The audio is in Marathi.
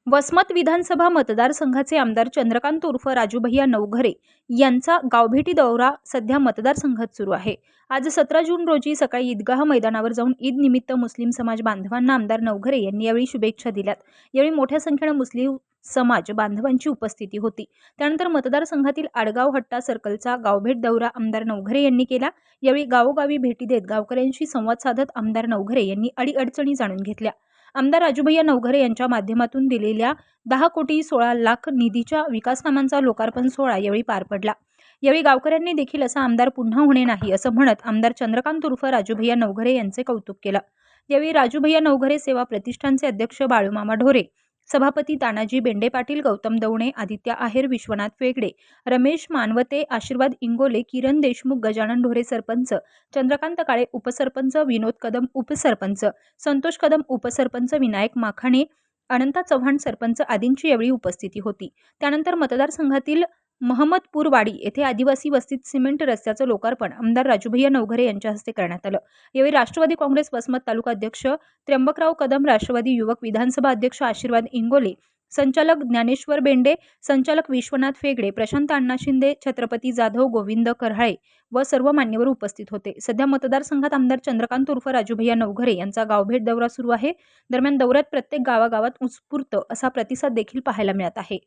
वसमत विधानसभा मतदारसंघाचे आमदार चंद्रकांत उर्फ राजूभैया नवघरे यांचा गावभेटी दौरा सध्या मतदारसंघात सुरू आहे। आज 17 जून रोजी सकाळी ईदगाह मैदानावर जाऊन ईद निमित्त मुस्लिम समाज बांधवांना आमदार नवघरे यांनी यावेळी शुभेच्छा दिल्यात। यावेळी मोठ्या संख्येने मुस्लिम समाज बांधवांची उपस्थिती होती। त्यानंतर मतदारसंघातील आडगाव हट्टा सर्कलचा गावभेट दौरा आमदार नवघरे यांनी केला। यावेळी गावोगावी भेटी देत गावकऱ्यांशी संवाद साधत आमदार नवघरे यांनी अडीअडचणी जाणून घेतल्या। आमदार राजूभैया नवघरे यांच्या माध्यमातून दिलेल्या 10,16,00,000 निधीच्या विकास कामांचा लोकार्पण सोहळा यावेळी पार पडला। यावेळी गावकऱ्यांनी देखील असा आमदार पुन्हा होणे नाही असं म्हणत आमदार चंद्रकांत उर्फ राजूभैया नवघरे यांचे कौतुक केलं। यावेळी राजूभैया नवघरे सेवा प्रतिष्ठानचे अध्यक्ष बाळूमामा ढोरे, सभापती तानाजी बेंडे पाटील, गौतम दवणे, आदित्य आहेर, विश्वनाथ फेगडे, रमेश मानवते, आशीर्वाद इंगोले, किरण देशमुख, गजानन ढोरे सरपंच, चंद्रकांत काळे उपसरपंच, विनोद कदम उपसरपंच, संतोष कदम उपसरपंच, विनायक माखाणे, अनंता चव्हाण सरपंच आदींची यावेळी उपस्थिती होती। त्यानंतर मतदारसंघातील महमदपूरवाडी येथे आदिवासी वस्तीत सिमेंट रस्त्याचं लोकार्पण आमदार राजूभैया नवघरे यांच्या हस्ते करण्यात आलं। यावेळी राष्ट्रवादी काँग्रेस वसमत तालुका अध्यक्ष त्र्यंबकराव कदम, राष्ट्रवादी युवक विधानसभा अध्यक्ष आशीर्वाद इंगोले, संचालक ज्ञानेश्वर बेंडे, संचालक विश्वनाथ फेगडे, प्रशांत अण्णा शिंदे, छत्रपती जाधव, गोविंद करहाळे व सर्व मान्यवर उपस्थित होते। सध्या मतदारसंघात आमदार चंद्रकांत उर्फ राजूभैया नवघरे यांचा गावभेट दौरा सुरू आहे। दरम्यान दौऱ्यात प्रत्येक गावागावात उत्स्फूर्त असा प्रतिसाद देखील पाहायला मिळत आहे।